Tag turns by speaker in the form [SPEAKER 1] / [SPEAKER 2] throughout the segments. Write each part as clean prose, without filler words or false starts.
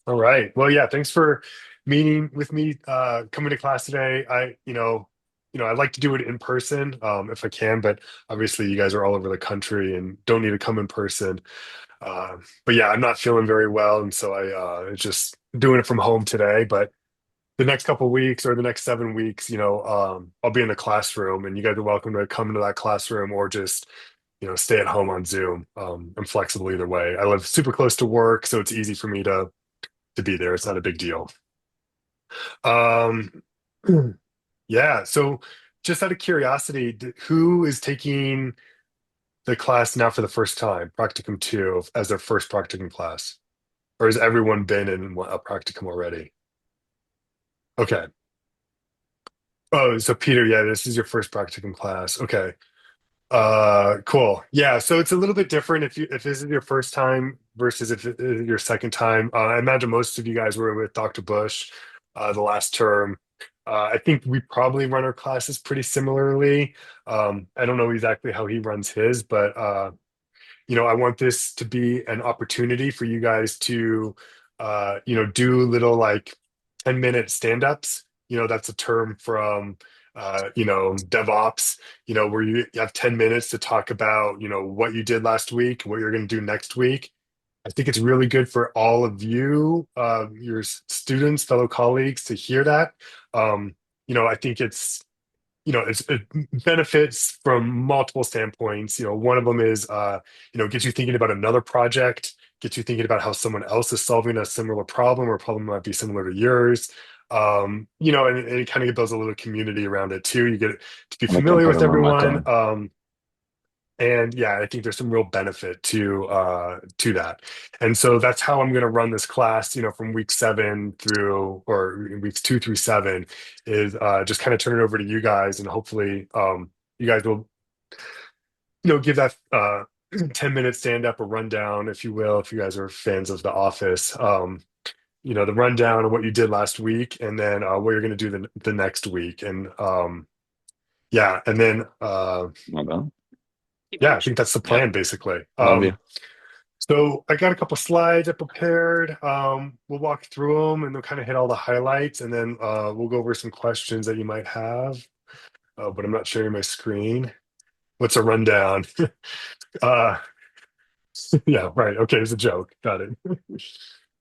[SPEAKER 1] All right. Well, yeah, thanks for meeting with me, coming to class today. I like to do it in person, if I can, but obviously you guys are all over the country and don't need to come in person. But yeah, I'm not feeling very well, and so just doing it from home today. But the next couple weeks or the next 7 weeks, I'll be in the classroom, and you guys are welcome to come into that classroom or just, stay at home on Zoom. I'm flexible either way. I live super close to work, so it's easy for me to be there. It's not a big deal. Um, yeah. So, just out of curiosity, who is taking the class now for the first time, Practicum 2, as their first practicum class? Or has everyone been in a practicum already? Okay. Oh, so Peter, yeah, this is your first practicum class. Okay. Cool. Yeah, so it's a little bit different if this is your first time versus if it is your second time. I imagine most of you guys were with Dr. Bush the last term. I think we probably run our classes pretty similarly. I don't know exactly how he runs his, but I want this to be an opportunity for you guys to, do little like 10-minute stand-ups. That's a term from, DevOps, where you have 10 minutes to talk about, what you did last week, what you're going to do next week. I think it's really good for all of you, your students, fellow colleagues, to hear that. I think it benefits from multiple standpoints. One of them is, gets you thinking about another project, gets you thinking about how someone else is solving a similar problem or a problem might be similar to yours. And it kind of builds a little community around it too. You get to be
[SPEAKER 2] I like
[SPEAKER 1] familiar with
[SPEAKER 2] comparing my
[SPEAKER 1] everyone.
[SPEAKER 2] time.
[SPEAKER 1] And yeah, I think there's some real benefit to that. And so that's how I'm going to run this class, from week 7 through, or weeks 2 through 7, is just kind of turn it over to you guys, and hopefully you guys will, give that 10-minute stand up or rundown, if you will, if you guys are fans of The Office. The rundown of what you did last week, and then what you're going to do the next week. And yeah, and then
[SPEAKER 2] My bad.
[SPEAKER 1] yeah, I think that's the
[SPEAKER 2] Yeah,
[SPEAKER 1] plan basically.
[SPEAKER 2] love you.
[SPEAKER 1] So I got a couple slides I prepared. We'll walk through them and we'll kind of hit all the highlights, and then we'll go over some questions that you might have. But I'm not sharing my screen. What's a rundown? uh, yeah, right. Okay, it's a joke. Got it.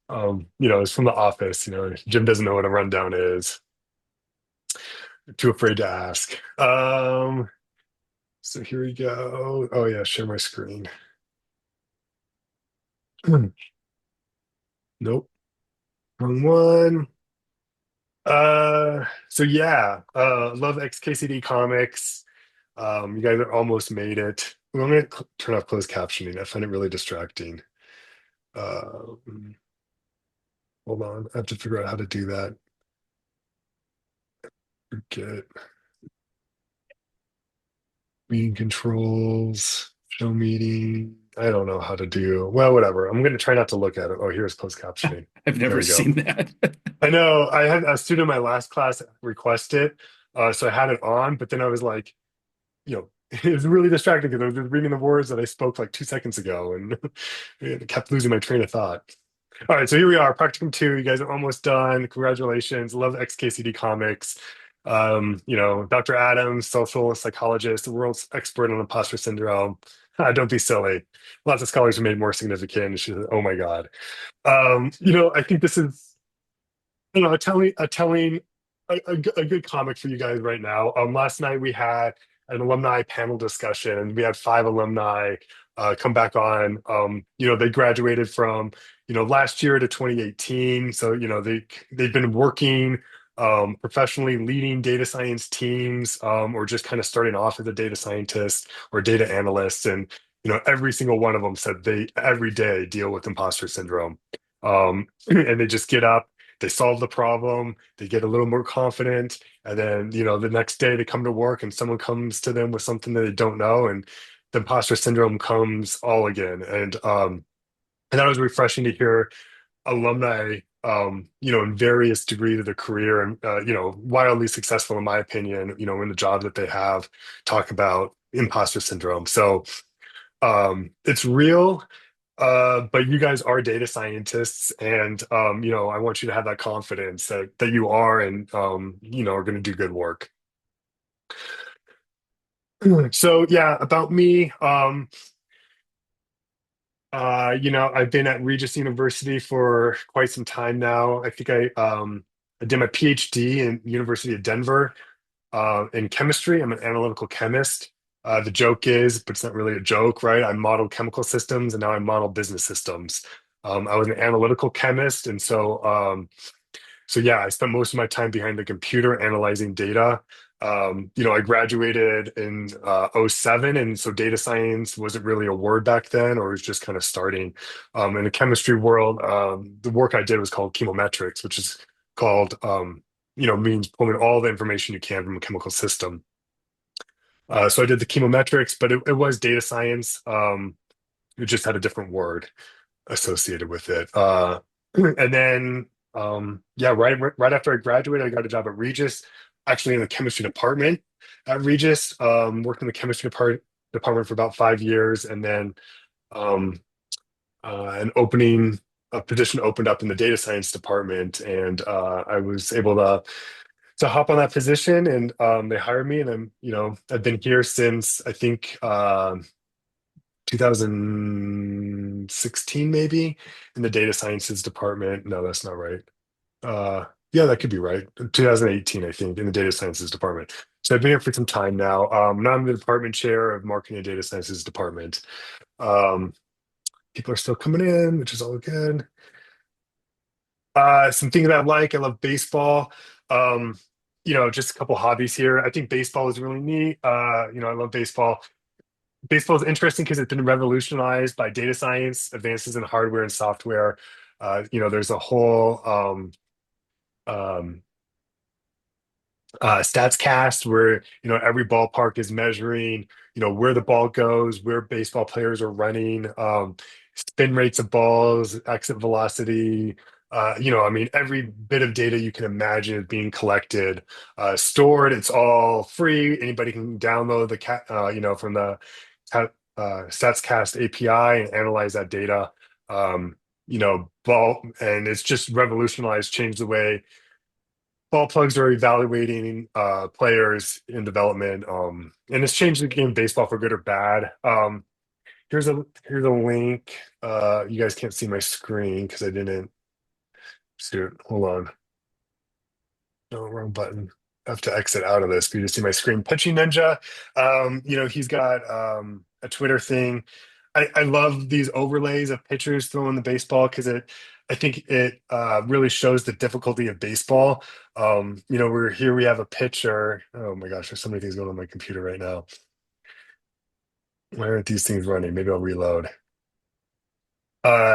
[SPEAKER 1] It's from The Office. Jim doesn't know what a rundown is. Too afraid to ask. So here we go. Oh yeah, share my screen. Nope, wrong one. So yeah, love XKCD comics. You guys are almost made it. I'm gonna turn off closed captioning. I find it really distracting. Uh, Hold on, I have to figure out how to do that. Get meeting controls, show meeting. I don't know how to do. Well, whatever. I'm gonna try not to look at it. Oh, here's closed captioning.
[SPEAKER 2] I've
[SPEAKER 1] There
[SPEAKER 2] never
[SPEAKER 1] we go.
[SPEAKER 2] seen that.
[SPEAKER 1] I know I had a student in my last class request it, so I had it on, but then I was like, it was really distracting because I was just reading the words that I spoke like 2 seconds ago, and it kept losing my train of thought. All right, so here we are, Practicum 2. You guys are almost done. Congratulations. Love XKCD comics. Dr. Adams, social psychologist, the world's expert on imposter syndrome. Don't be silly. Lots of scholars have made more significant. She's, oh my God. I think this is, a good comic for you guys right now. Last night we had an alumni panel discussion, and we had 5 alumni come back on. They graduated from, last year to 2018. So, they've been working professionally, leading data science teams, or just kind of starting off as a data scientist or data analyst. And, every single one of them said they every day deal with imposter syndrome. And they just get up, they solve the problem, they get a little more confident, and then the next day they come to work and someone comes to them with something that they don't know, and the imposter syndrome comes all again. And that was refreshing to hear alumni, in various degrees of their career, and wildly successful in my opinion, in the job that they have, talk about imposter syndrome. So it's real. But you guys are data scientists, and I want you to have that confidence that you are, and are going to do good work. So yeah, about me. I've been at Regis University for quite some time now. I did my PhD in University of Denver in chemistry. I'm an analytical chemist. The joke is, but it's not really a joke, right? I modeled chemical systems and now I model business systems. I was an analytical chemist, and so yeah, I spent most of my time behind the computer analyzing data. I graduated in '07, and so data science wasn't really a word back then, or it was just kind of starting. In the chemistry world, the work I did was called chemometrics, which is called, means pulling all the information you can from a chemical system. So I did the chemometrics, but it was data science. It just had a different word associated with it. And then, yeah, right after I graduated, I got a job at Regis, actually in the chemistry department at Regis. Worked in the department for about 5 years, and then um, a position opened up in the data science department, and I was able to hop on that position, and they hired me, and I've been here since I think 2016 maybe in the data sciences department. No, that's not right. Yeah, that could be right. 2018, I think, in the data sciences department. So I've been here for some time now. Now I'm the department chair of marketing and data sciences department. Um, People are still coming in, which is all good. Some things that I love baseball. Um, just a couple hobbies here. I think baseball is really neat. I love baseball. Baseball is interesting because it's been revolutionized by data science, advances in hardware and software. There's a whole um, stats cast where every ballpark is measuring where the ball goes, where baseball players are running, spin rates of balls, exit velocity. I mean, every bit of data you can imagine is being collected, stored. It's all free. Anybody can download the from the StatsCast API and analyze that data. Ball, and it's just revolutionized, changed the way ball plugs are evaluating players in development, and it's changed the game of baseball for good or bad. Here's a link. You guys can't see my screen because I didn't. Shoot, hold on. No, wrong button. I have to exit out of this for you to see my screen. Pitching Ninja, he's got a Twitter thing. I love these overlays of pitchers throwing the baseball because I think it really shows the difficulty of baseball. We're here, we have a pitcher. Oh my gosh, there's so many things going on my computer right now. Why aren't these things running? Maybe I'll reload.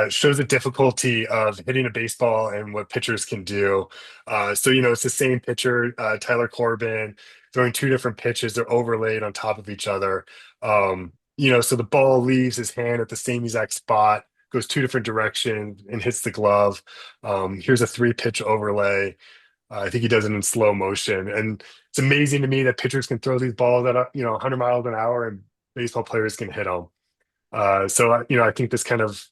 [SPEAKER 1] Shows the difficulty of hitting a baseball and what pitchers can do. It's the same pitcher, Tyler Corbin, throwing two different pitches. They're overlaid on top of each other. So the ball leaves his hand at the same exact spot, goes two different directions, and hits the glove. Here's a three pitch overlay. I think he does it in slow motion, and it's amazing to me that pitchers can throw these balls at 100 miles an hour, and baseball players can hit them. I think this kind of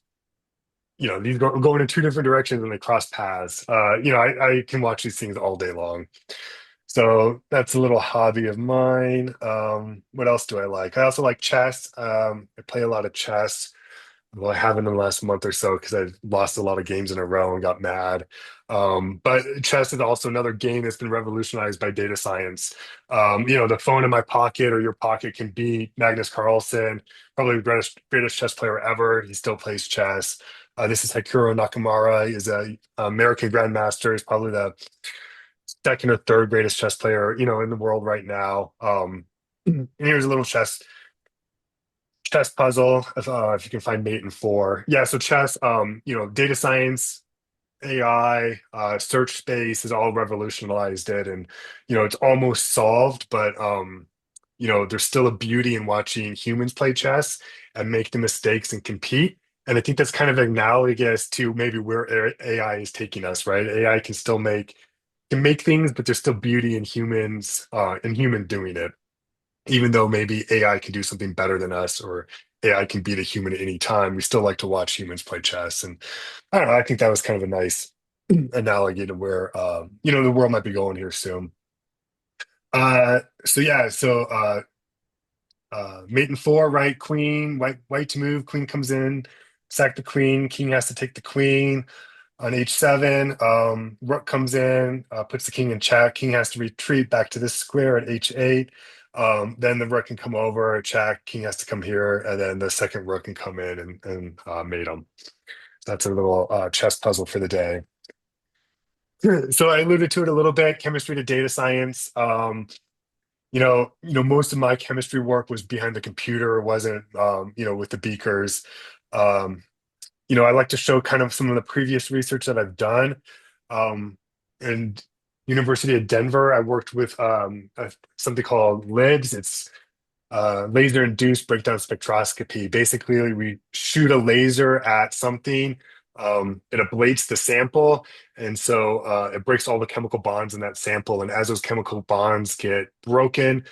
[SPEAKER 1] these going in two different directions and they cross paths. I can watch these things all day long. So that's a little hobby of mine. What else do I like? I also like chess. I play a lot of chess. Well, I haven't in the last month or so because I lost a lot of games in a row and got mad. But chess is also another game that's been revolutionized by data science. The phone in my pocket or your pocket can beat Magnus Carlsen, probably the greatest chess player ever. He still plays chess. This is Hikaru Nakamura. Is a American grandmaster. He's probably the second or third greatest chess player, in the world right now. And here's a little chess puzzle if you can find mate in four. Yeah, so chess, data science, AI, search space has all revolutionized it, and it's almost solved, but there's still a beauty in watching humans play chess and make the mistakes and compete. And I think that's kind of analogous to maybe where AI is taking us, right? AI can make things, but there's still beauty in humans, in human doing it, even though maybe AI can do something better than us, or AI can beat a human at any time. We still like to watch humans play chess. And I don't know, I think that was kind of a nice analogy to where the world might be going here soon. So yeah, so mate and four, right? Queen, white to move, queen comes in, sack the queen, king has to take the queen on h7. Rook comes in, puts the king in check. King has to retreat back to this square at h8. Then the rook can come over, check. King has to come here, and then the second rook can come in and mate him. So that's a little chess puzzle for the day. So I alluded to it a little bit. Chemistry to data science. Most of my chemistry work was behind the computer, wasn't with the beakers. Um, I like to show kind of some of the previous research that I've done. And University of Denver, I worked with something called LIBS. It's laser induced breakdown spectroscopy. Basically, we shoot a laser at something, it ablates the sample, and so it breaks all the chemical bonds in that sample. And as those chemical bonds get broken,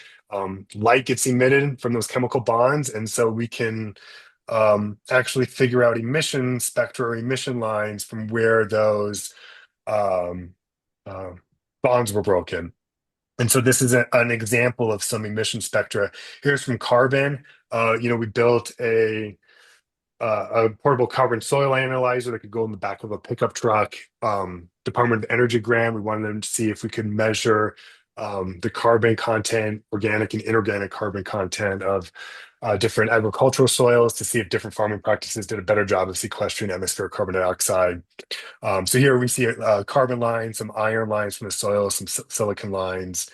[SPEAKER 1] light gets emitted from those chemical bonds, and so we can actually figure out emission spectra or emission lines from where those um, uh, bonds were broken. And so this is an example of some emission spectra. Here's from carbon. We built a portable carbon soil analyzer that could go in the back of a pickup truck. Department of Energy grant. We wanted them to see if we could measure the carbon content, organic and inorganic carbon content of different agricultural soils to see if different farming practices did a better job of sequestering atmospheric carbon dioxide. So here we see a carbon lines, some iron lines from the soil, some silicon lines.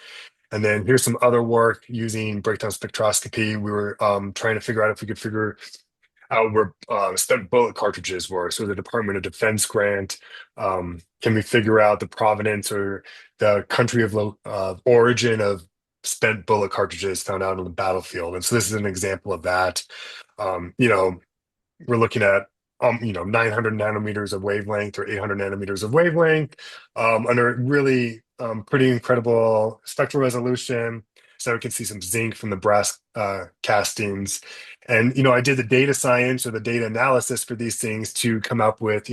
[SPEAKER 1] And then here's some other work using breakdown spectroscopy. We were trying to figure out if we could figure out where spent bullet cartridges were. So the Department of Defense grant, can we figure out the provenance or the country of origin of spent bullet cartridges found out on the battlefield? And so this is an example of that. Um, you know, we're looking at 900 nanometers of wavelength or 800 nanometers of wavelength under really pretty incredible spectral resolution. So we can see some zinc from the brass castings. And I did the data science or the data analysis for these things to come up with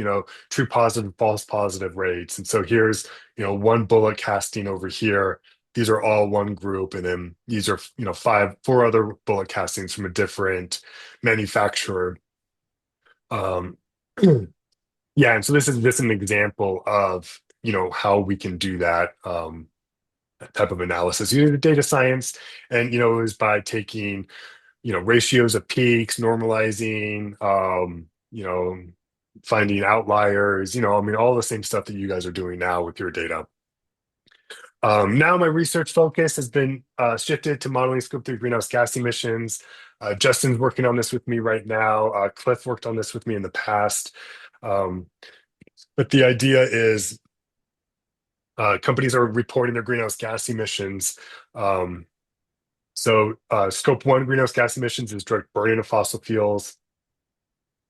[SPEAKER 1] true positive, false positive rates. And so here's one bullet casting over here. These are all one group, and then these are four other bullet castings from a different manufacturer. um, yeah, and so this is just an example of how we can do that type of analysis using the data science, and it was by taking ratios of peaks, normalizing, finding outliers, I mean all the same stuff that you guys are doing now with your data. Now my research focus has been shifted to modeling scope 3 greenhouse gas emissions. Justin's working on this with me right now. Cliff worked on this with me in the past. Um, but the idea is companies are reporting their greenhouse gas emissions. So scope 1 greenhouse gas emissions is direct burning of fossil fuels.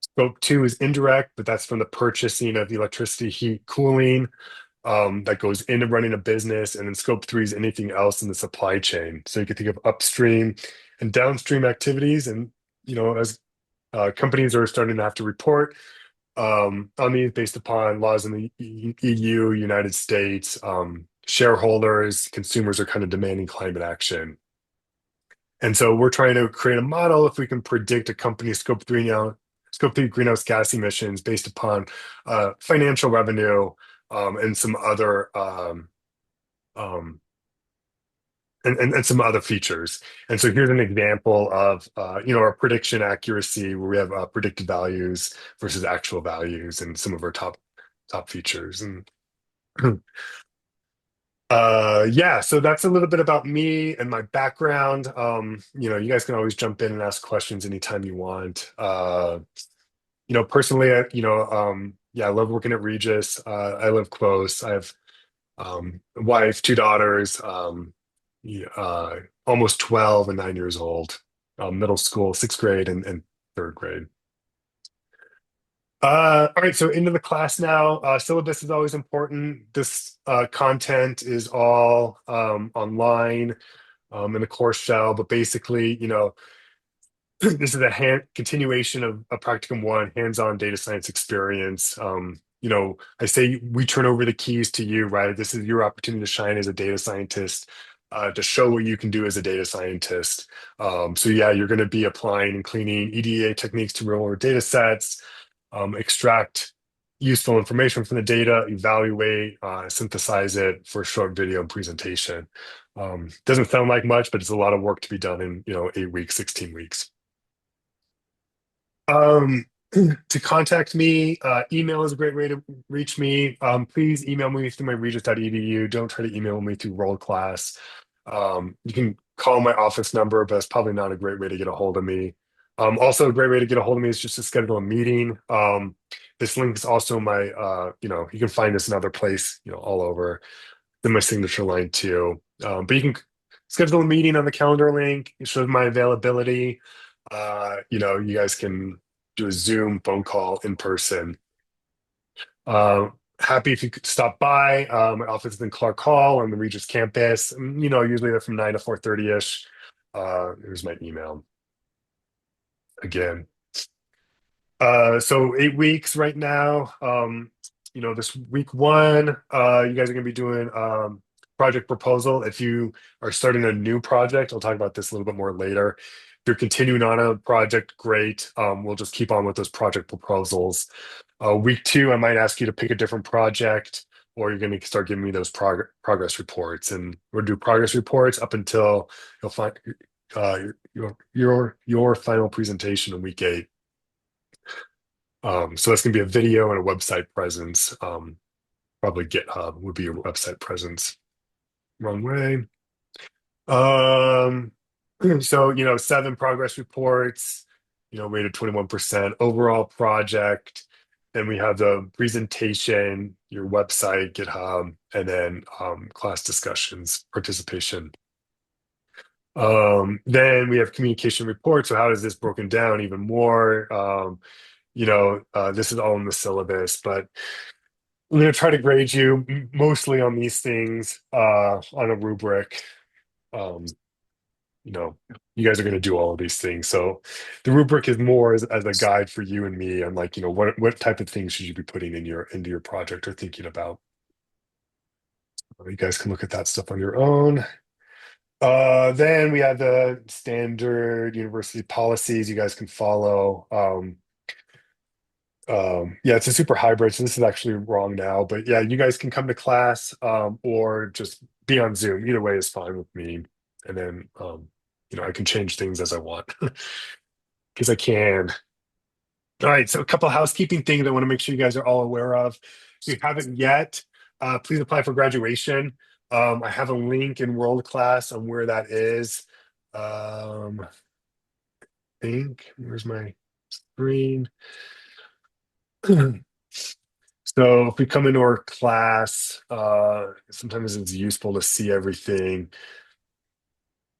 [SPEAKER 1] Scope 2 is indirect, but that's from the purchasing of electricity, heat, cooling. That goes into running a business. And then scope 3 is anything else in the supply chain. So you can think of upstream and downstream activities. And, as companies are starting to have to report on these based upon laws in the EU, United States, shareholders, consumers are kind of demanding climate action. And so we're trying to create a model if we can predict a company's scope 3 greenhouse gas emissions based upon financial revenue, and some other um, and some other features. And so here's an example of our prediction accuracy where we have predicted values versus actual values and some of our top features. And yeah, so that's a little bit about me and my background. You guys can always jump in and ask questions anytime you want. Personally, yeah, I love working at Regis. I live close. I have a wife, two daughters, yeah, almost 12 and 9 years old, middle school, sixth grade and third grade. All right, so into the class now. Syllabus is always important. This content is all online in the course shell, but basically, this is a continuation of a practicum one, hands-on data science experience. I say we turn over the keys to you, right? This is your opportunity to shine as a data scientist, to show what you can do as a data scientist. So yeah, you're going to be applying and cleaning EDA techniques to real-world data sets, extract useful information from the data, evaluate, synthesize it for a short video and presentation. Doesn't sound like much, but it's a lot of work to be done in, 8 weeks, 16 weeks. Um, to contact me, email is a great way to reach me. Please email me through my regis.edu. Don't try to email me through World Class. You can call my office number, but it's probably not a great way to get a hold of me. Also, a great way to get a hold of me is just to schedule a meeting. This link is also my, you can find this in other place, all over in my signature line too. But you can schedule a meeting on the calendar link. It shows my availability. You guys can do a Zoom phone call in person. Uh, Happy if you could stop by. My office is in Clark Hall on the Regis campus. Usually they're from 9 to 4:30-ish. Here's my email again. So 8 weeks right now. This week one, you guys are gonna be doing project proposal. If you are starting a new project, I'll talk about this a little bit more later. If you're continuing on a project, great. We'll just keep on with those project proposals. Week two, I might ask you to pick a different project, or you're gonna start giving me those progress reports, and we'll do progress reports up until you'll find your final presentation in week eight. So that's going to be a video and a website presence. Probably GitHub would be your website presence. Wrong way. Um, so, 7 progress reports, rated 21% overall project. Then we have the presentation, your website, GitHub, and then class discussions, participation. Then we have communication reports. So how is this broken down even more? This is all in the syllabus, but I'm going to try to grade you mostly on these things on a rubric. Um, you guys are going to do all of these things. So the rubric is more as a guide for you and me on like, what type of things should you be putting into your project or thinking about. You guys can look at that stuff on your own. Then we have the standard university policies you guys can follow. Yeah, it's a super hybrid, so this is actually wrong now. But yeah, you guys can come to class or just be on Zoom. Either way is fine with me. And then I can change things as I want because I can. All right, so a couple of housekeeping things I want to make sure you guys are all aware of. If you haven't yet, please apply for graduation. I have a link in World Class on where that is. I think where's my screen? So if we come into our class, sometimes it's useful to see everything.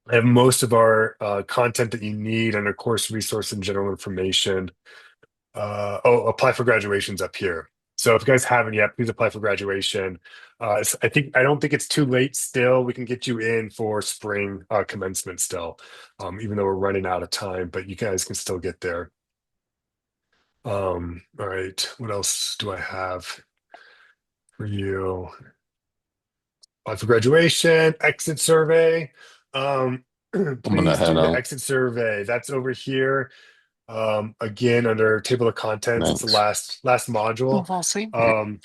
[SPEAKER 1] I have most of our content that you need under course resource and general information. Apply for graduation's up here. So if you guys haven't yet, please apply for graduation. I don't think it's too late still. We can get you in for spring commencement still, even though we're running out of time, but you guys can still get there. All right, what else do I have for you? For graduation, exit survey.
[SPEAKER 2] I'm gonna
[SPEAKER 1] Please
[SPEAKER 2] head
[SPEAKER 1] do the
[SPEAKER 2] out.
[SPEAKER 1] exit survey. That's over here. Again, under table of contents, it's the
[SPEAKER 2] Thanks.
[SPEAKER 1] last
[SPEAKER 3] We'll
[SPEAKER 1] module.
[SPEAKER 3] fall asleep.
[SPEAKER 1] Um,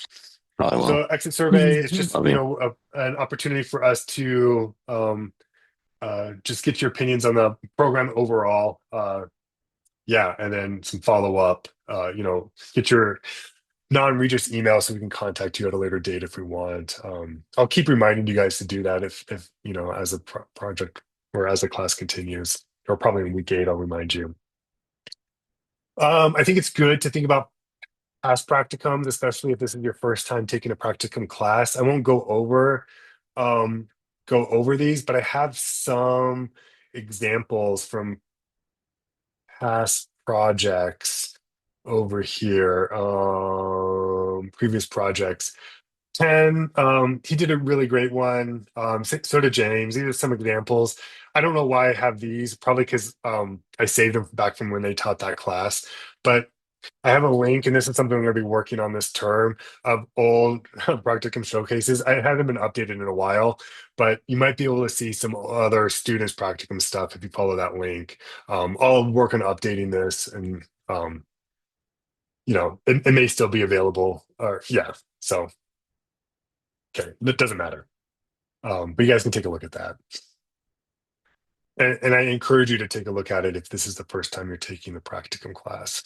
[SPEAKER 2] Probably
[SPEAKER 1] so
[SPEAKER 2] will.
[SPEAKER 1] exit survey is just,
[SPEAKER 2] Love you.
[SPEAKER 1] an opportunity for us to just get your opinions on the program overall. Yeah, and then some follow up. Get your non-Regis email so we can contact you at a later date if we want. I'll keep reminding you guys to do that if as a project or as the class continues, or probably in week eight, I'll remind you. I think it's good to think about past practicums, especially if this is your first time taking a practicum class. I won't um, go over these, but I have some examples from past projects over here, previous projects. 10, he did a really great one. So did James. These are some examples. I don't know why I have these, probably because I saved them back from when they taught that class. But I have a link, and this is something I'm going to be working on this term of old practicum showcases. I haven't been updated in a while, but you might be able to see some other students practicum stuff if you follow that link. I'll work on updating this, and it may still be available. Or yeah, so okay, that doesn't matter. But you guys can take a look at that. And I encourage you to take a look at it if this is the first time you're taking the practicum class.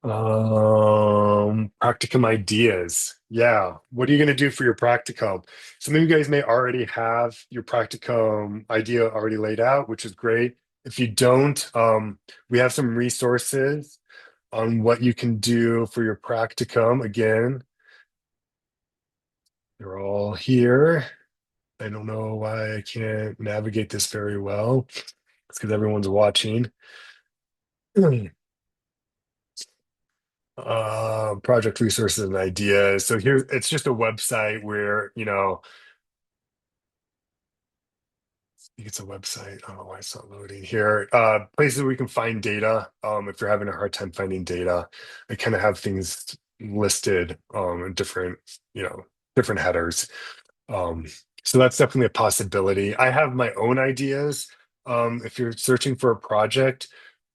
[SPEAKER 1] Practicum ideas. Yeah. What are you going to do for your practicum? Some of you guys may already have your practicum idea already laid out, which is great. If you don't, we have some resources on what you can do for your practicum. Again, they're all here. I don't know why I can't navigate this very well. It's because everyone's watching. Project resources and ideas. So here, it's just a website where, I think it's a website. I don't know why it's not loading here. Places where we can find data. If you're having a hard time finding data, I kind of have things listed in different headers. Um, so that's definitely a possibility. I have my own ideas. If you're searching for a project,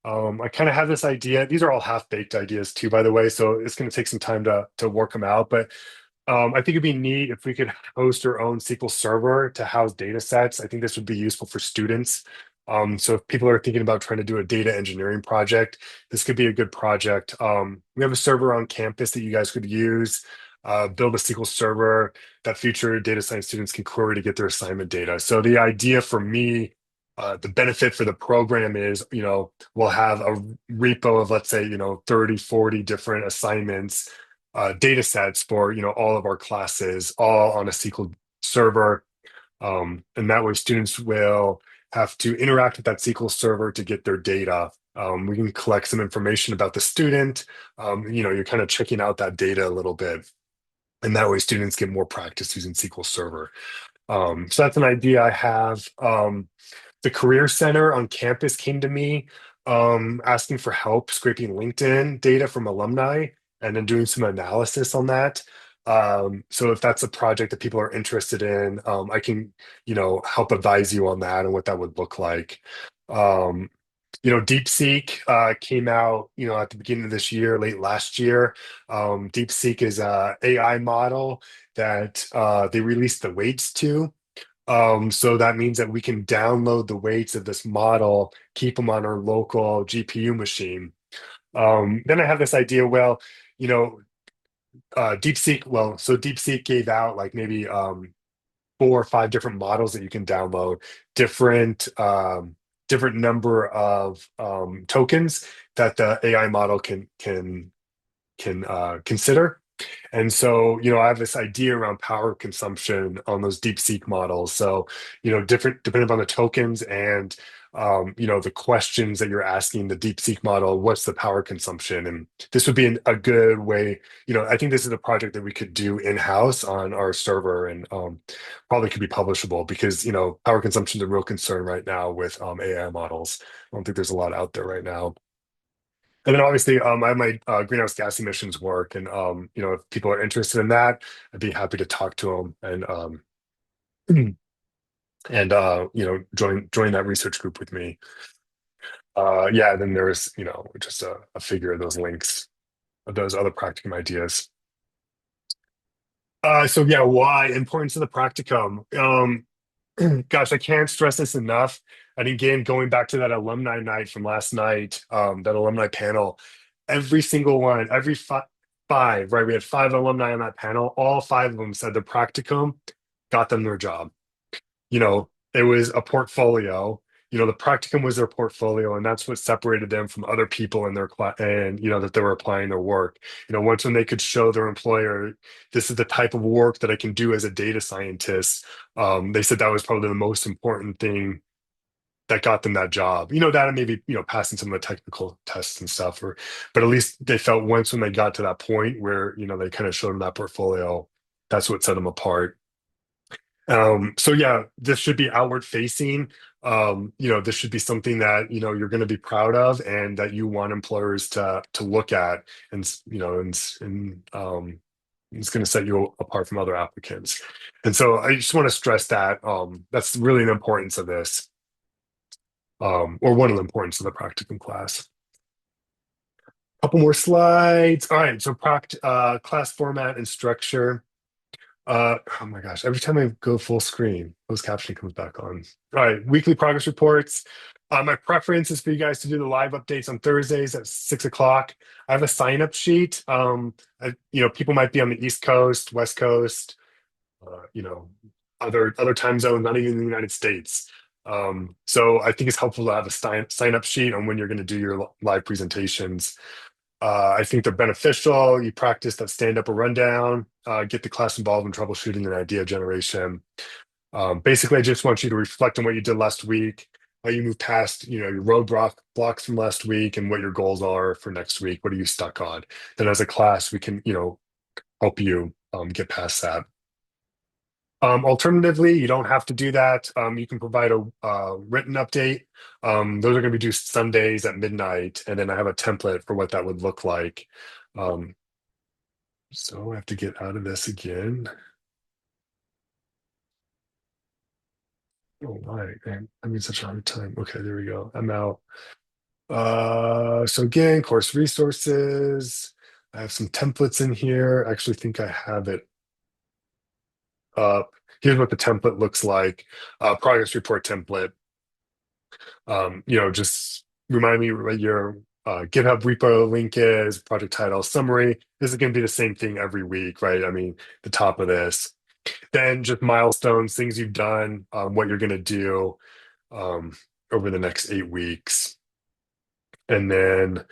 [SPEAKER 1] I kind of have this idea. These are all half-baked ideas too, by the way, so it's going to take some time to work them out. But I think it'd be neat if we could host our own SQL server to house data sets. I think this would be useful for students. So if people are thinking about trying to do a data engineering project, this could be a good project. We have a server on campus that you guys could use, build a SQL server that future data science students can query to get their assignment data. So the idea for me, the benefit for the program is, we'll have a repo of, let's say, 30, 40 different assignments, data sets for all of our classes, all on a SQL server, and that way students will have to interact with that SQL server to get their data. We can collect some information about the student. You're kind of checking out that data a little bit, and that way students get more practice using SQL Server. So that's an idea I have. The Career Center on campus came to me asking for help scraping LinkedIn data from alumni and then doing some analysis on that. So if that's a project that people are interested in, I can, help advise you on that and what that would look like. Um, DeepSeek came out, at the beginning of this year, late last year. DeepSeek is a AI model that they released the weights to. So that means that we can download the weights of this model, keep them on our local GPU machine. Then I have this idea, well, you know, so DeepSeek gave out like maybe 4 or 5 different models that you can download, different different number of tokens that the AI model can consider. And so, I have this idea around power consumption on those DeepSeek models. So, different depending on the tokens and the questions that you're asking the DeepSeek model, what's the power consumption? And this would be a good way. I think this is a project that we could do in-house on our server and probably could be publishable because, power consumption is a real concern right now with AI models. I don't think there's a lot out there right now. And then obviously, I have my greenhouse gas emissions work, and if people are interested in that, I'd be happy to talk to them and join that research group with me. Yeah, then there's just a figure of those links of those other practicum ideas. So yeah, why importance of the practicum? Gosh, I can't stress this enough. And again, going back to that alumni night from last night, that alumni panel, every single one, every five, right? We had 5 alumni on that panel. All 5 of them said the practicum got them their job. It was a portfolio. The practicum was their portfolio, and that's what separated them from other people in their class, and that they were applying their work. Once when they could show their employer, this is the type of work that I can do as a data scientist. They said that was probably the most important thing that got them that job. That and maybe, passing some of the technical tests and stuff, but at least they felt once when they got to that point where, they kind of showed them that portfolio, that's what set them apart. So yeah, this should be outward facing. This should be something that, you're going to be proud of and that you want employers to look at and it's going to set you apart from other applicants. And so I just want to stress that that's really the importance of this, or one of the importance of the practicum class. Couple more slides. All right, so class format and structure. Oh my gosh, every time I go full screen, closed captioning comes back on. All right, weekly progress reports. My preference is for you guys to do the live updates on Thursdays at 6 o'clock. I have a sign up sheet. People might be on the East Coast, West Coast, uh, you know, other time zones, not even in the United States. So I think it's helpful to have a sign up sheet on when you're going to do your live presentations. I think they're beneficial. You practice that stand up or rundown, get the class involved in troubleshooting and idea generation. Basically, I just want you to reflect on what you did last week, how you move past, your blocks from last week and what your goals are for next week. What are you stuck on? Then as a class, we can, help you get past that. Alternatively, you don't have to do that. You can provide a written update. Those are going to be due Sundays at midnight, and then I have a template for what that would look like. Um, so I have to get out of this again. Oh my, I'm having such a hard time. Okay, there we go. I'm out. So again, course resources. I have some templates in here. I actually think I have it up. Here's what the template looks like. Progress report template. Just remind me what your GitHub repo link is, project title, summary. This is going to be the same thing every week, right? I mean, the top of this. Then just milestones, things you've done, what you're going to do um, over the next 8 weeks. And then,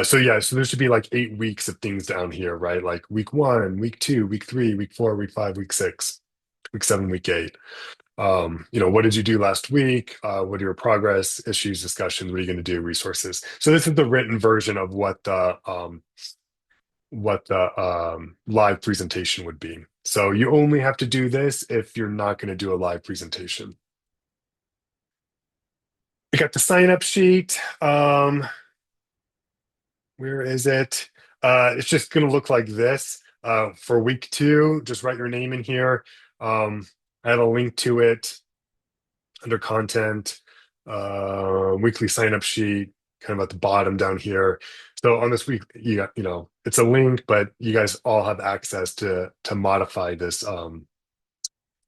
[SPEAKER 1] so yeah, so there should be like 8 weeks of things down here, right? Like week 1, week 2, week 3, week 4, week 5, week 6, week 7, week 8. What did you do last week? What are your progress, issues, discussions? What are you going to do? Resources. So this is the written version of what the live presentation would be. So you only have to do this if you're not going to do a live presentation. We got the sign up sheet. Where is it? It's just going to look like this. For week 2, just write your name in here. I have a link to it under content, weekly sign up sheet, kind of at the bottom down here. So on this week, it's a link, but you guys all have access to modify this Excel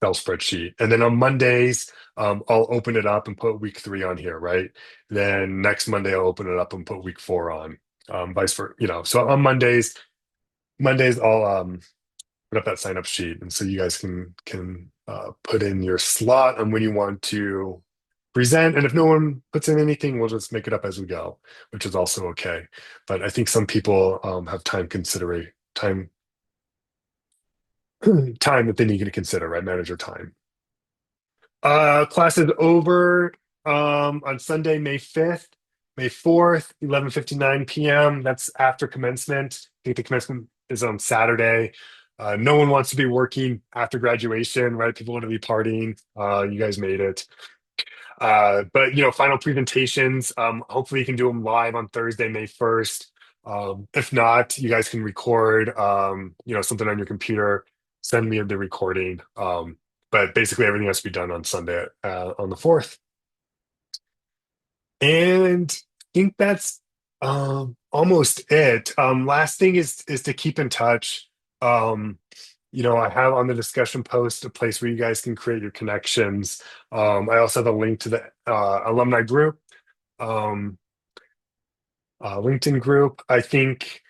[SPEAKER 1] spreadsheet. And then on Mondays, I'll open it up and put week 3 on here, right? Then next Monday, I'll open it up and put week 4 on, vice versa. So on Mondays I'll put up that sign up sheet, and so you guys can put in your slot on when you want to present. And if no one puts in anything, we'll just make it up as we go, which is also okay. But I think some people have time time that they need to consider, right? Manager time. Class is over on Sunday, May 5th, May 4th, 11:59 p.m. That's after commencement. I think the commencement is on Saturday. No one wants to be working after graduation, right? People want to be partying. You guys made it. But final presentations. Hopefully you can do them live on Thursday, May 1st. If not, you guys can record something on your computer, send me the recording. But basically everything has to be done on Sunday, on the 4th. And I think that's almost it. Last thing is to keep in touch. I have on the discussion post a place where you guys can create your connections. I also have a link to the alumni group, um, LinkedIn group. I think,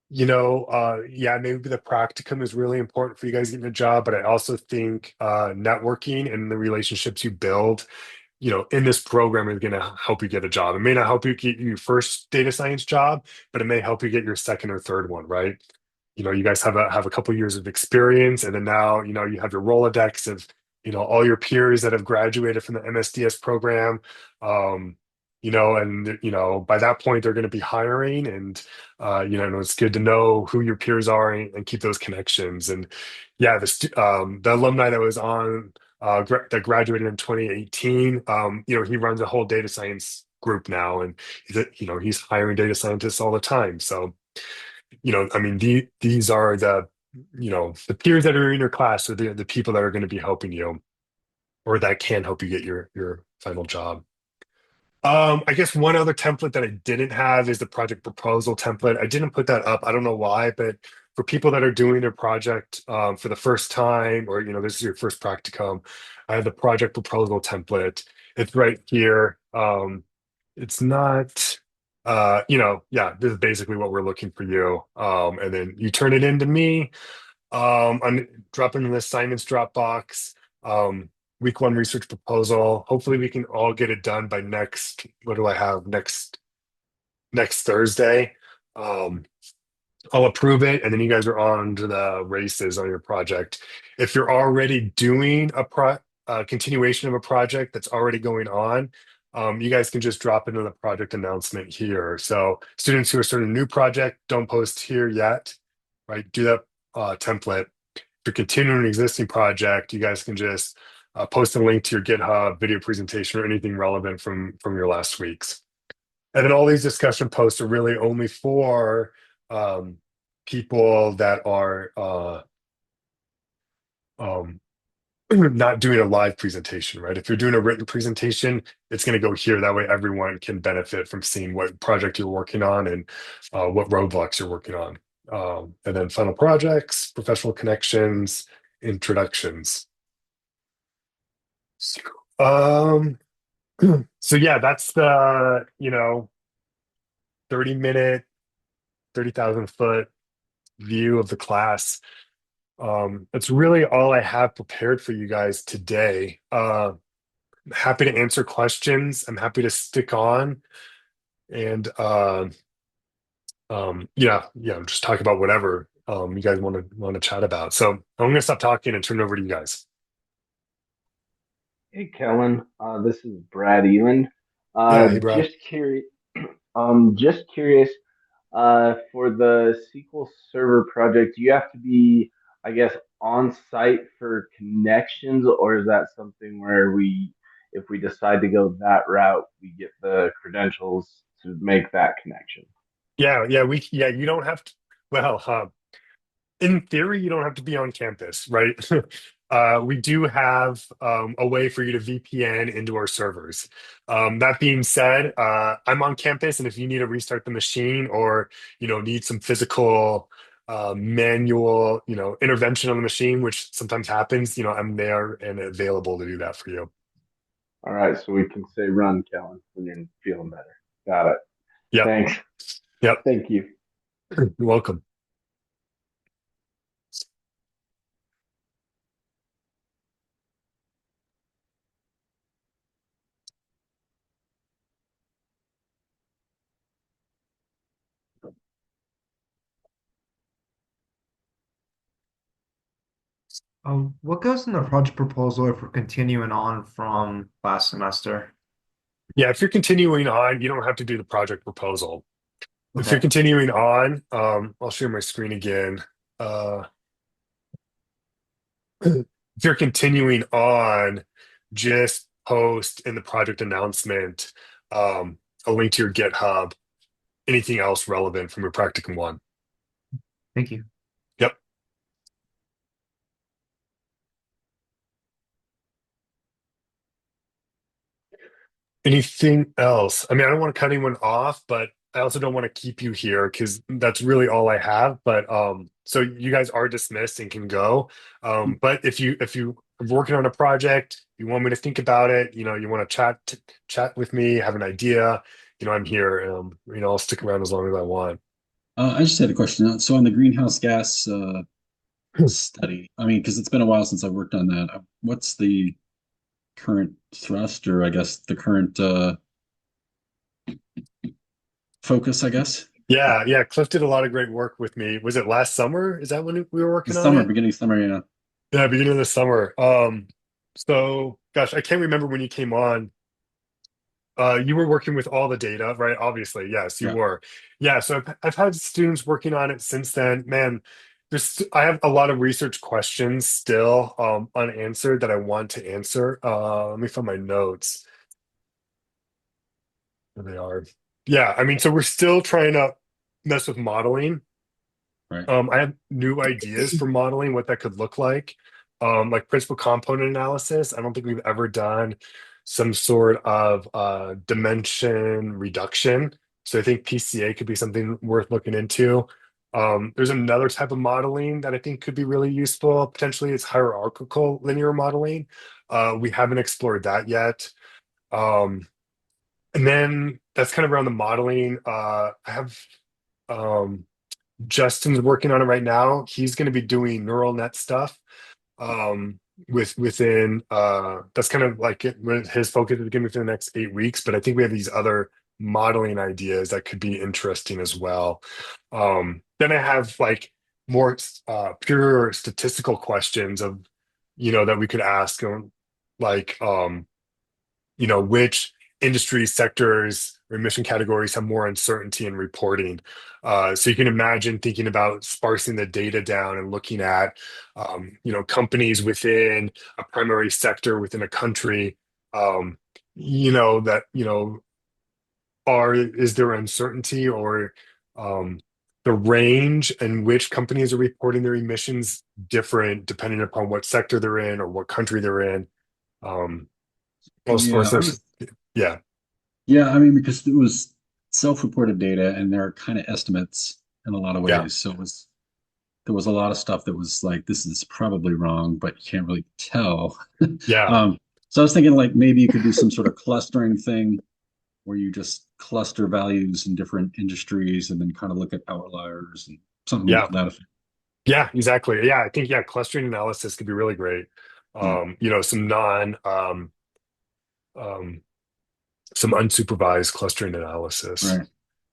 [SPEAKER 1] yeah, maybe the practicum is really important for you guys getting a job, but I also think networking and the relationships you build, in this program is going to help you get a job. It may not help you get your first data science job, but it may help you get your second or third one, right? You guys have a couple years of experience, and then now, you have your Rolodex of all your peers that have graduated from the MSDS program. Um, and by that point they're going to be hiring, and and it's good to know who your peers are, and keep those connections. And yeah, the alumni that was on that graduated in 2018, he runs a whole data science group now, and he's hiring data scientists all the time. So I mean, these are the peers that are in your class, or the people that are going to be helping you, or that can help you get your final job. I guess one other template that I didn't have is the project proposal template. I didn't put that up. I don't know why, but for people that are doing their project for the first time, or this is your first practicum, I have the project proposal template. It's right here. It's not, yeah, this is basically what we're looking for you. And then you turn it in to me. I'm dropping in the assignments Dropbox. Week one research proposal. Hopefully, we can all get it done by next. What do I have next Thursday? Um, I'll approve it, and then you guys are on to the races on your project. If you're already doing a continuation of a project that's already going on, you guys can just drop into the project announcement here. So students who are starting a new project, don't post here yet, right? Do that template. If you're continuing an existing project, you guys can just post a link to your GitHub video presentation or anything relevant from your last week's. And then all these discussion posts are really only for um, people that are um, not doing a live presentation, right? If you're doing a written presentation, it's going to go here. That way, everyone can benefit from seeing what project you're working on, and what roadblocks you're working on. And then final projects, professional connections, introductions. Um, so yeah, that's the 30-minute, 30,000 foot view of the class. That's really all I have prepared for you guys today. Happy to answer questions. I'm happy to stick on, and yeah, just talk about whatever you guys want to chat about. So I'm gonna stop talking and turn it over to you guys.
[SPEAKER 3] Hey, Kellen. This is Brad Eland.
[SPEAKER 1] Yeah, hey Brad.
[SPEAKER 3] Just curious. Just curious. For the SQL Server project, do you have to be, I guess, on site for connections, or is that something where if we decide to go that route, we get the credentials to make that connection?
[SPEAKER 1] Yeah, you don't have to. Well, in theory, you don't have to be on campus, right? We do have a way for you to VPN into our servers. That being said, I'm on campus, and if you need to restart the machine, or need some physical manual intervention on the machine, which sometimes happens, I'm there and available to do that for you.
[SPEAKER 3] All right, so we can say run, Kellen, when you're feeling better. Got it.
[SPEAKER 1] Yep,
[SPEAKER 3] Thanks.
[SPEAKER 1] yep.
[SPEAKER 3] Thank you.
[SPEAKER 1] You're welcome.
[SPEAKER 4] What goes in the project proposal if we're continuing on from last semester?
[SPEAKER 1] Yeah, if you're continuing on, you don't have to do the project proposal. If you're
[SPEAKER 4] Okay,
[SPEAKER 1] continuing on, I'll share my screen again. Uh, if you're continuing on, just post in the project announcement a link to your GitHub, anything else relevant from your practicum one.
[SPEAKER 4] thank you.
[SPEAKER 1] Yep. Anything else? I mean, I don't want to cut anyone off, but I also don't want to keep you here because that's really all I have. But so you guys are dismissed and can go. But if you are working on a project, you want me to think about it, you want to chat with me, have an idea, I'm here. I'll stick around as long as I want.
[SPEAKER 2] I just had a question. So on the greenhouse gas study, I mean, because it's been a while since I've worked on that. What's the current thrust, or I guess the current focus, I guess?
[SPEAKER 1] Yeah. Cliff did a lot of great work with me. Was it last summer? Is that when we were
[SPEAKER 2] The
[SPEAKER 1] working on
[SPEAKER 2] summer,
[SPEAKER 1] it?
[SPEAKER 2] beginning of summer, yeah.
[SPEAKER 1] Yeah, beginning of the summer. So, gosh, I can't remember when you came on. You were working with all the data, right? Obviously, yes, you
[SPEAKER 2] Yeah.
[SPEAKER 1] were. Yeah, so I've had students working on it since then. Man, I have a lot of research questions still unanswered that I want to answer. Let me find my notes. There they are. Yeah, I mean, so we're still trying to mess with modeling.
[SPEAKER 2] Right.
[SPEAKER 1] I have new ideas for modeling what that could look like principal component analysis. I don't think we've ever done some sort of dimension reduction. So I think PCA could be something worth looking into. There's another type of modeling that I think could be really useful. Potentially, it's hierarchical linear modeling. We haven't explored that yet. Um, and then that's kind of around the modeling. I have um, Justin's working on it right now. He's going to be doing neural net stuff within that's kind of like his focus is going to be for the next 8 weeks. But I think we have these other modeling ideas that could be interesting as well. Then I have like more pure statistical questions of that we could ask like which industry sectors or emission categories have more uncertainty in reporting. So you can imagine thinking about sparsing the data down and looking at, companies within a primary sector within a country, that, is there uncertainty or the range in which companies are reporting their emissions different depending upon what sector they're in or what country they're in. Um, or
[SPEAKER 2] Yeah.
[SPEAKER 1] so, yeah,
[SPEAKER 2] Yeah, I mean, because it was self-reported data and they're kind of estimates in a lot of
[SPEAKER 1] yeah,
[SPEAKER 2] ways. So there was a lot of stuff that was like, this is probably wrong, but you can't really tell.
[SPEAKER 1] yeah,
[SPEAKER 2] Um, so I was thinking like maybe you could do some sort of clustering thing where you just cluster values in different industries and then kind of look at outliers and something
[SPEAKER 1] yeah,
[SPEAKER 2] to that effect.
[SPEAKER 1] yeah, exactly. Yeah, I think clustering analysis could be really great.
[SPEAKER 2] Yeah,
[SPEAKER 1] Some um, some unsupervised clustering analysis.
[SPEAKER 2] right.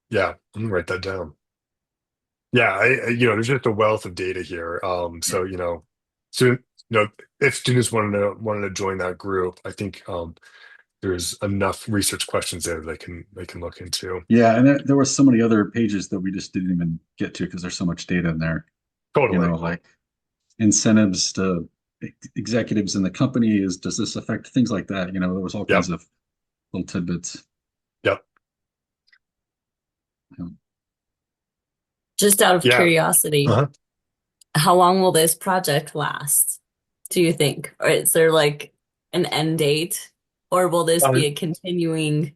[SPEAKER 1] Yeah, I'm gonna write that down. Yeah, there's just a wealth of data here.
[SPEAKER 2] Yeah.
[SPEAKER 1] So if students wanted to join that group, I think there's enough research questions there they can look into.
[SPEAKER 2] Yeah, and there were so many other pages that we just didn't even get to because there's so much data in there.
[SPEAKER 1] Totally.
[SPEAKER 2] Like incentives to executives in the company is does this affect things like that? There was all
[SPEAKER 1] Yep.
[SPEAKER 2] kinds of little tidbits.
[SPEAKER 1] Yep.
[SPEAKER 2] You know.
[SPEAKER 5] Just out of
[SPEAKER 1] Yeah.
[SPEAKER 5] curiosity,
[SPEAKER 1] Uh-huh.
[SPEAKER 5] how long will this project last, do you think? Or is there like an end date? Or will this be a continuing,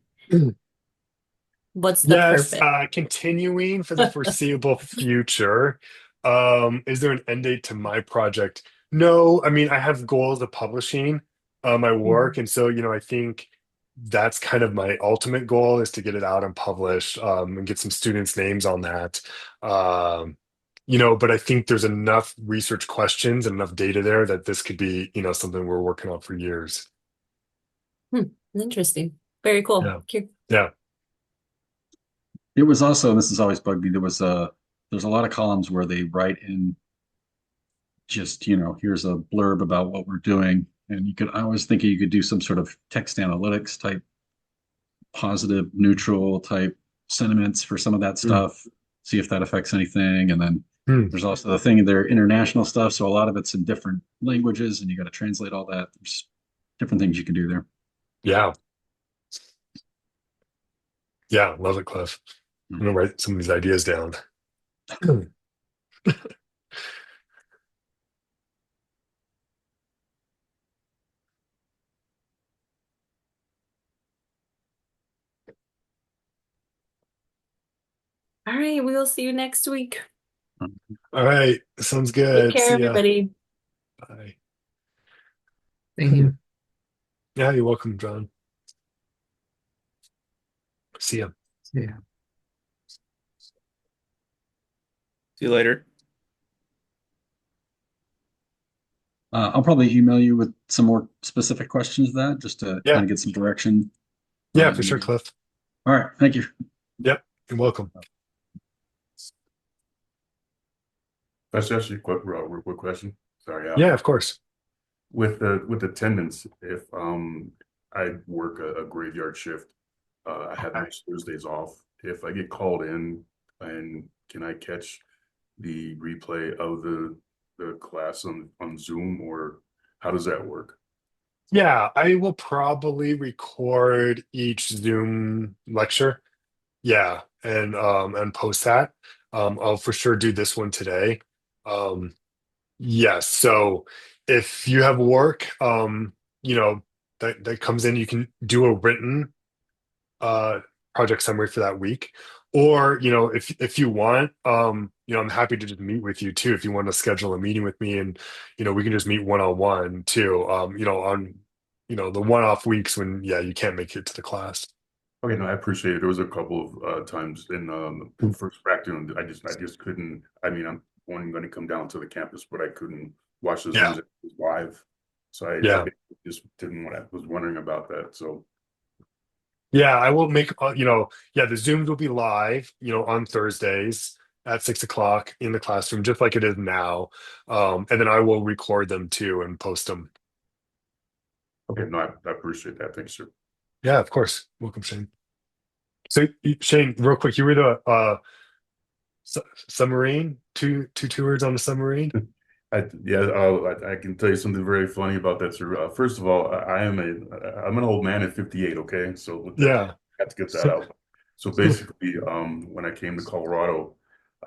[SPEAKER 5] what's the
[SPEAKER 1] Yes,
[SPEAKER 5] purpose?
[SPEAKER 1] continuing for the foreseeable future. Is there an end date to my project? No, I mean, I have goals of publishing my work,
[SPEAKER 5] Mhm.
[SPEAKER 1] and so, I think that's kind of my ultimate goal is to get it out and published, and get some students' names on that. But I think there's enough research questions and enough data there that this could be, something we're working on for years.
[SPEAKER 5] Hmm, interesting. Very cool.
[SPEAKER 1] Yeah. Yeah.
[SPEAKER 2] It was also, and this has always bugged me, there's a lot of columns where they write in just, here's a blurb about what we're doing. And I was thinking you could do some sort of text analytics type, positive, neutral type sentiments for some of that
[SPEAKER 1] Mm.
[SPEAKER 2] stuff, see if that affects anything. And then
[SPEAKER 1] Mm.
[SPEAKER 2] there's also the thing, they're international stuff. So a lot of it's in different languages and you got to translate all that. There's different things you can do there.
[SPEAKER 1] Yeah. Yeah. Love it, Cliff. I'm gonna write some of these ideas down.
[SPEAKER 5] All right, we will see you next week.
[SPEAKER 1] All right. Sounds
[SPEAKER 5] Take
[SPEAKER 1] good.
[SPEAKER 5] care,
[SPEAKER 1] See ya.
[SPEAKER 5] everybody.
[SPEAKER 1] Bye.
[SPEAKER 4] Thank you.
[SPEAKER 1] Yeah, you're welcome, John. See ya.
[SPEAKER 4] Yeah.
[SPEAKER 6] See you later.
[SPEAKER 2] I'll probably email you with some more specific questions to that just to kind
[SPEAKER 1] Yeah.
[SPEAKER 2] of get some direction.
[SPEAKER 1] Yeah, for sure, Cliff.
[SPEAKER 2] All right. Thank you.
[SPEAKER 1] Yep. You're welcome.
[SPEAKER 7] That's actually a quick, real quick question. Sorry,
[SPEAKER 1] Yeah, of course.
[SPEAKER 7] with attendance, if I work a graveyard shift, I have
[SPEAKER 1] Okay.
[SPEAKER 7] most Thursdays off. If I get called in, and can I catch the replay of the class on Zoom, or how does that work?
[SPEAKER 1] Yeah, I will probably record each Zoom lecture. Yeah, and post that. I'll for sure do this one today. Um, yes, so if you have work, you know, that comes in, you can do a written uh project summary for that week. Or, if you want, I'm happy to just meet with you too if you want to schedule a meeting with me, and we can just meet one-on-one too. On the one-off weeks when, yeah, you can't make it to the class.
[SPEAKER 7] Okay, no, I appreciate it. There was a couple of times in first practicum, I just couldn't. I mean, I'm only going to come down to the campus, but I couldn't watch the
[SPEAKER 1] Yeah,
[SPEAKER 7] Zooms live. So I
[SPEAKER 1] yeah.
[SPEAKER 7] basically just didn't want. I was wondering about that. So
[SPEAKER 1] Yeah, I will make, yeah, the Zooms will be live, on Thursdays at 6 o'clock in the classroom, just like it is now. And then I will record them too and post them.
[SPEAKER 7] okay, no, I appreciate that. Thanks, sir.
[SPEAKER 1] Yeah, of course. Welcome, Shane. So, Shane, real quick, you were the submarine, two tours on the submarine?
[SPEAKER 7] I can tell you something very funny about that, sir. First of all, I'm an old man at 58. Okay, so with that,
[SPEAKER 1] Yeah.
[SPEAKER 7] I have to get that out. So basically, when I came to Colorado,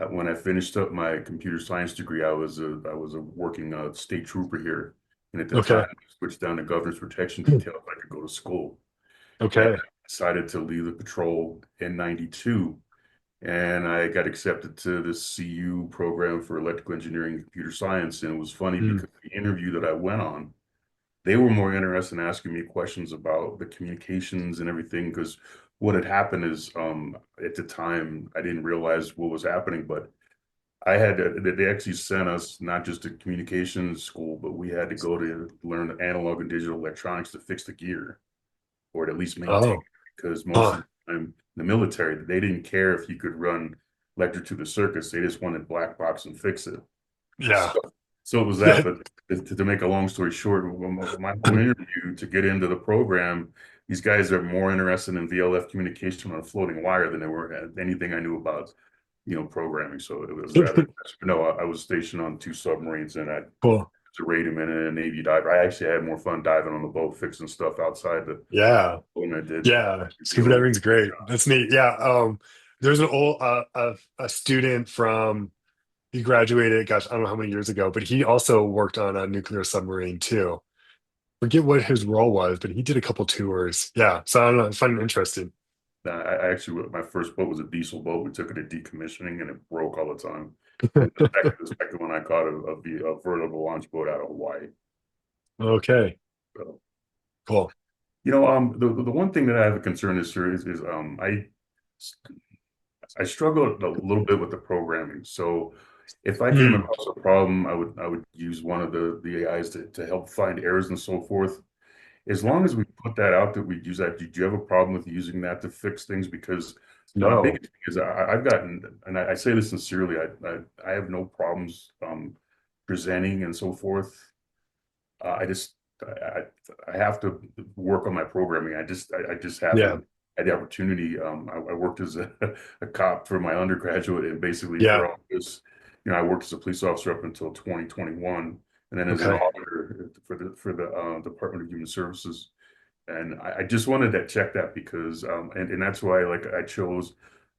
[SPEAKER 7] when I finished up my computer science degree, I was a working state trooper here, and at the time,
[SPEAKER 1] Okay.
[SPEAKER 7] I switched down to governor's protection detail if I could go to school, and
[SPEAKER 1] Okay.
[SPEAKER 7] I decided to leave the patrol in '92, and I got accepted to the CU program for electrical engineering and computer science. And it was funny
[SPEAKER 1] Mm.
[SPEAKER 7] because the interview that I went on, they were more interested in asking me questions about the communications and everything. Because what had happened is, at the time, I didn't realize what was happening, but they actually sent us not just to communications school, but we had to go to learn analog and digital electronics to fix the gear, or to at least maintain
[SPEAKER 1] Oh,
[SPEAKER 7] it, because most of
[SPEAKER 1] huh.
[SPEAKER 7] the time in the military, they didn't care if you could run electric to the circuits. They just wanted black box and fix it.
[SPEAKER 1] Yeah.
[SPEAKER 7] So, so it was that. But to make a long story short, my whole interview to get into the program, these guys are more interested in VLF communication on a floating wire than they were at anything I knew about, programming. So it was that. No, I was stationed on two submarines, and I
[SPEAKER 1] Cool.
[SPEAKER 7] was a rateman and a Navy diver. I actually had more fun diving on the boat, fixing stuff outside the
[SPEAKER 1] Yeah.
[SPEAKER 7] when I did
[SPEAKER 1] Yeah. Scuba
[SPEAKER 7] dealing with
[SPEAKER 1] diving's great. That's neat. Yeah. There's an old a student from he graduated, gosh, I don't know how many years ago, but he also worked on a nuclear submarine too. Forget what his role was, but he did a couple tours. Yeah. So I don't know. I find it interesting.
[SPEAKER 7] I actually, my first boat was a diesel boat. We took it to decommissioning, and it broke all the time. And the second one I caught a vertical launch boat out of Hawaii.
[SPEAKER 1] Okay.
[SPEAKER 7] So,
[SPEAKER 1] Cool.
[SPEAKER 7] the one thing that I have a concern is, sir, is I struggle a little bit with the programming. So if I came
[SPEAKER 1] Mm,
[SPEAKER 7] across a problem, I would use one of the AIs to help find errors and so forth. As long as we put that out that we use that, do you have a problem with using that to fix things? Because my
[SPEAKER 1] no.
[SPEAKER 7] biggest thing is I've gotten, and I say this sincerely, I have no problems presenting and so forth. I just I have to work on my programming. I just
[SPEAKER 1] Yeah.
[SPEAKER 7] haven't had the opportunity. I worked as a cop for my undergraduate, and basically
[SPEAKER 1] Yeah.
[SPEAKER 7] for all this, I worked as a police officer up until 2021, and then as an
[SPEAKER 1] Okay.
[SPEAKER 7] auditor for the Department of Human Services. And I just wanted to check that because and that's why, like, I chose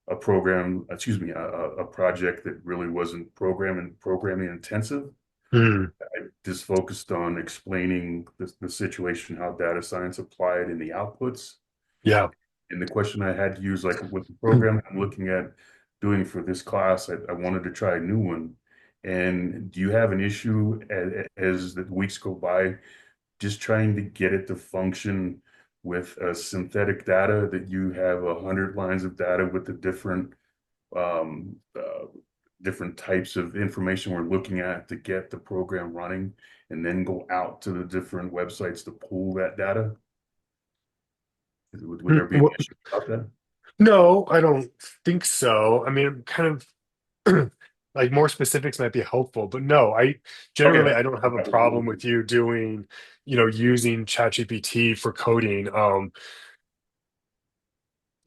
[SPEAKER 7] a program, excuse me, a project that really wasn't programming intensive.
[SPEAKER 1] Mm,
[SPEAKER 7] I just focused on explaining the situation, how data science applied in the outputs.
[SPEAKER 1] yeah.
[SPEAKER 7] And the question I had to use, like with the program I'm looking at doing for this class, I wanted to try a new one. And do you have an issue as the weeks go by, just trying to get it to function with synthetic data, that you have 100 lines of data with the um, uh, different types of information we're looking at to get the program running, and then go out to the different websites to pull that data? Would there be an issue about that?
[SPEAKER 1] No, I don't think so. I mean, I'm kind of like more specifics might be helpful, but no, I
[SPEAKER 7] Okay.
[SPEAKER 1] generally I don't have a problem with you doing, using ChatGPT for coding.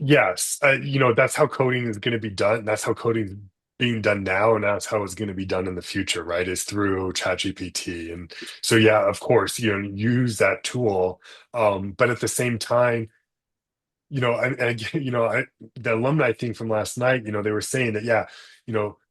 [SPEAKER 1] Yes, that's how coding is going to be done. That's how coding is being done now, and that's how it's going to be done in the future, right? Is through ChatGPT. And so, yeah, of course, use that tool. But at the same time, the alumni thing from last night, they were saying that, yeah,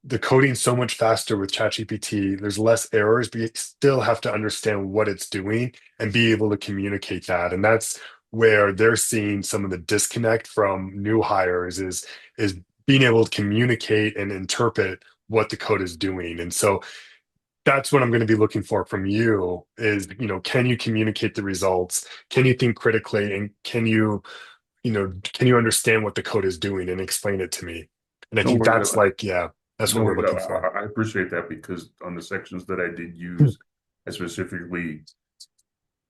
[SPEAKER 1] the coding's so much faster with ChatGPT. There's less errors, but you still have to understand what it's doing and be able to communicate that. And that's where they're seeing some of the disconnect from new hires is being able to communicate and interpret what the code is doing. And so that's what I'm going to be looking for from you is, can you communicate the results? Can you think critically? And can you understand what the code is doing and explain it to me? And I
[SPEAKER 7] No
[SPEAKER 1] think
[SPEAKER 7] worries.
[SPEAKER 1] that's like, yeah, that's
[SPEAKER 7] No
[SPEAKER 1] what we're
[SPEAKER 7] worries.
[SPEAKER 1] looking for.
[SPEAKER 7] I appreciate that because on the sections that I did
[SPEAKER 1] Hmm.
[SPEAKER 7] use, I specifically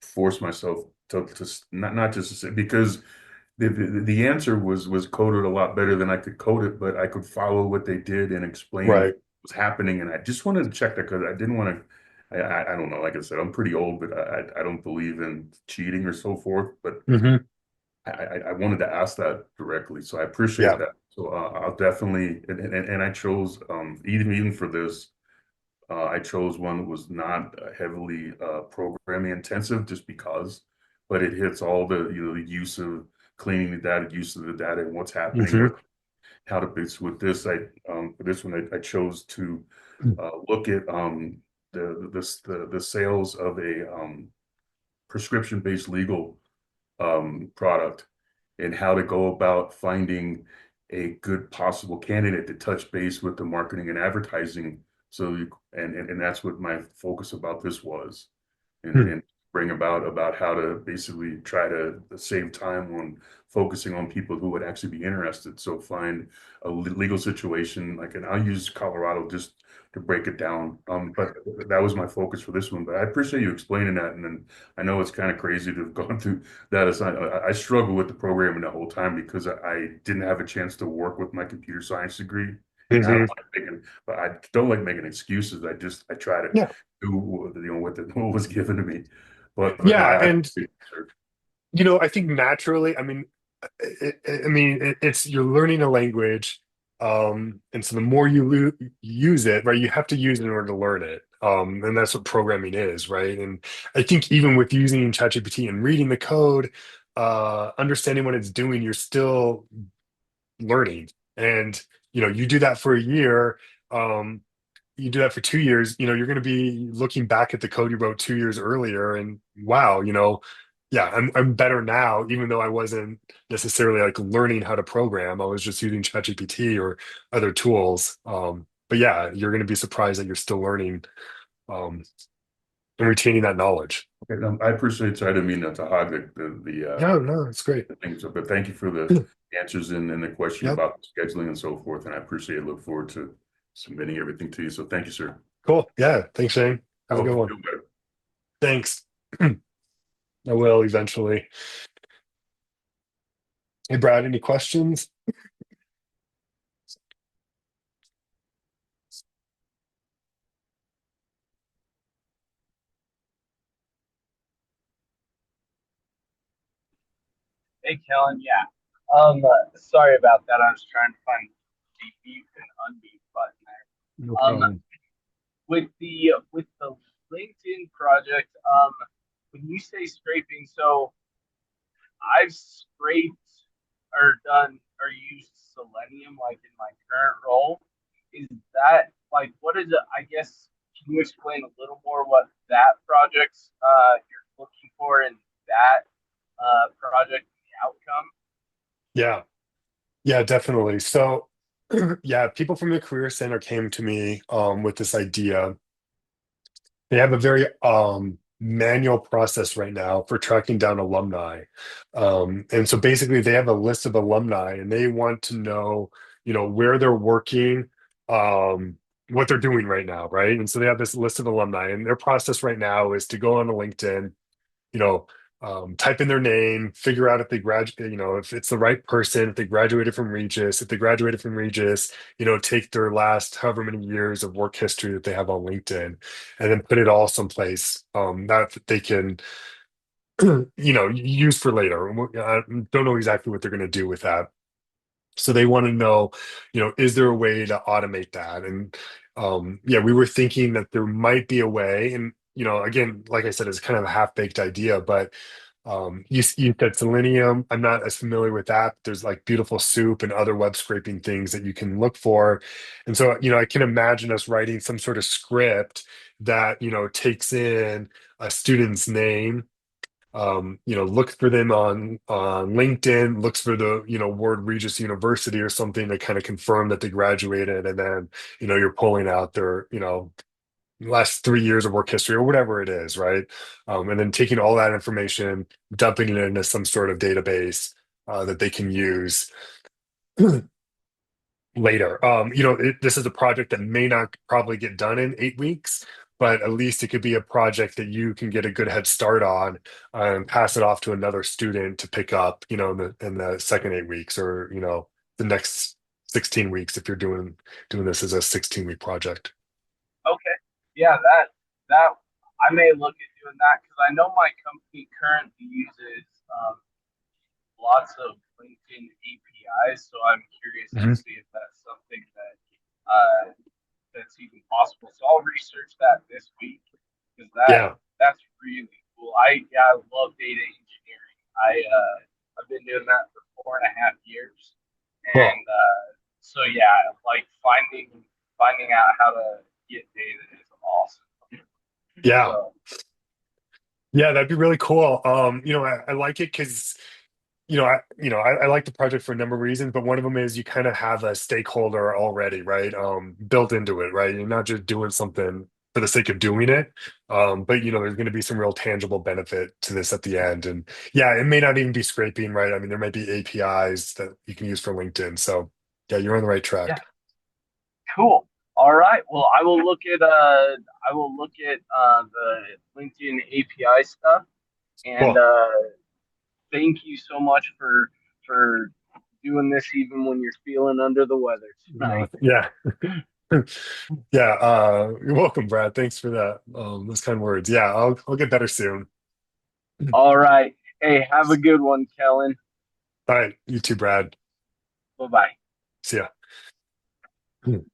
[SPEAKER 7] forced myself to not just to say because the answer was coded a lot better than I could code it, but I could follow what they did and explain what
[SPEAKER 1] Right.
[SPEAKER 7] was happening. And I just wanted to check that because I didn't want to. I don't know. Like I said, I'm pretty old, but I don't believe in cheating or so forth. But
[SPEAKER 1] Hmm.
[SPEAKER 7] I wanted to ask that directly, so I appreciate
[SPEAKER 1] Yeah.
[SPEAKER 7] that. So I'll definitely and I chose even for this. I chose one that was not heavily programming intensive just because, but it hits all the use of cleaning the data, use of the data, and what's happening
[SPEAKER 1] Hmm.
[SPEAKER 7] with how to bits with this. For this one I chose to look at the sales of a prescription based legal product and how to go about finding a good possible candidate to touch base with the marketing and advertising. So, and that's what my focus about this was, and bring about how to basically try to save time on focusing on people who would actually be interested. So find a legal situation like, and I'll use Colorado just to break it down. But that was my focus for this one. But I appreciate you explaining that, and then I know it's kind of crazy to have gone through that aside. I struggled with the programming the whole time because I didn't have a chance to work with my computer science degree. And I
[SPEAKER 1] Hmm.
[SPEAKER 7] don't like making, but I don't like making excuses. I try to
[SPEAKER 1] Yeah.
[SPEAKER 7] do what was given to me. But no,
[SPEAKER 1] Yeah.
[SPEAKER 7] I
[SPEAKER 1] And, I think naturally, I mean, it's you're learning a language. And so the more use it, right, you have to use it in order to learn it. And that's what programming is, right? And I think even with using ChatGPT and reading the code, understanding what it's doing, you're still learning. And you do that for a year, you do that for 2 years, you're going to be looking back at the code you wrote 2 years earlier, and wow, yeah, I'm better now, even though I wasn't necessarily like learning how to program. I was just using ChatGPT or other tools. But yeah, you're going to be surprised that you're still learning, um, and retaining that knowledge.
[SPEAKER 7] okay, I appreciate. I didn't mean to hog
[SPEAKER 1] No, no, it's great.
[SPEAKER 7] the things, but thank you for the answers and the question
[SPEAKER 1] Yep.
[SPEAKER 7] about scheduling and so forth. And I appreciate it. Look forward to submitting everything to you. So thank you, sir.
[SPEAKER 1] Cool. Yeah. Thanks, Shane.
[SPEAKER 7] I
[SPEAKER 1] Have a
[SPEAKER 7] hope
[SPEAKER 1] good
[SPEAKER 7] you
[SPEAKER 1] one.
[SPEAKER 7] feel better.
[SPEAKER 1] Thanks. I will eventually. Hey, Brad, any questions?
[SPEAKER 3] Hey, Kellen. Yeah. Sorry about that. I was trying to find the mute and unmute button
[SPEAKER 1] No
[SPEAKER 3] there.
[SPEAKER 1] problem.
[SPEAKER 3] With the LinkedIn project, when you say scraping, so I've scraped or done or used Selenium like in my current role. Is that like what is it? I guess can you explain a little more what that project you're looking for in that project and the outcome?
[SPEAKER 1] Yeah. Yeah, definitely. So, yeah, people from the Career Center came to me with this idea. They have a very manual process right now for tracking down alumni. And so basically they have a list of alumni and they want to know, where they're working, what they're doing right now, right? And so they have this list of alumni, and their process right now is to go on to LinkedIn, you know, type in their name, figure out if they graduate, if it's the right person, if they graduated from Regis, if they graduated from Regis, take their last however many years of work history that they have on LinkedIn, and then put it all someplace that they can, use for later. I don't know exactly what they're going to do with that. So they want to know, is there a way to automate that? And yeah, we were thinking that there might be a way. And again, like I said, it's kind of a half-baked idea, but you said Selenium. I'm not as familiar with that. There's like Beautiful Soup and other web scraping things that you can look for. And so, I can imagine us writing some sort of script that, takes in a student's name, looks for them on LinkedIn, looks for the, word Regis University or something to kind of confirm that they graduated, and then, you're pulling out their, last 3 years of work history or whatever it is, right? And then taking all that information, dumping it into some sort of database that they can use later. This is a project that may not probably get done in 8 weeks, but at least it could be a project that you can get a good head start on and pass it off to another student to pick up, in the second 8 weeks, or, the next 16 weeks if you're doing this as a 16-week project.
[SPEAKER 3] Okay. Yeah, that I may look at doing that because I know my company currently uses lots of LinkedIn APIs, so I'm curious to
[SPEAKER 1] Mhm.
[SPEAKER 3] see if that's something that's even possible. So I'll research that this week because
[SPEAKER 1] Yeah,
[SPEAKER 3] that's really cool. I love data engineering. I've been doing that for 4.5 years,
[SPEAKER 1] cool.
[SPEAKER 3] and so yeah, like finding out how to get data is awesome.
[SPEAKER 1] Yeah.
[SPEAKER 3] So
[SPEAKER 1] Yeah, that'd be really cool. I like it because I like the project for a number of reasons, but one of them is you kind of have a stakeholder already, right? Built into it, right? You're not just doing something for the sake of doing it. But there's going to be some real tangible benefit to this at the end. And yeah, it may not even be scraping, right? I mean, there might be APIs that you can use for LinkedIn. So yeah, you're on the right
[SPEAKER 3] yeah,
[SPEAKER 1] track.
[SPEAKER 3] cool. All right. Well, I will look at the LinkedIn API stuff, and
[SPEAKER 1] Cool.
[SPEAKER 3] thank you so much for doing this even when you're feeling under the weather tonight.
[SPEAKER 1] Yeah. Yeah, you're welcome, Brad. Thanks for that. Those kind words. Yeah, I'll get better soon.
[SPEAKER 3] All right. Hey, have a good one, Kellen.
[SPEAKER 1] All right, you too, Brad.
[SPEAKER 3] Bye bye.
[SPEAKER 1] See ya.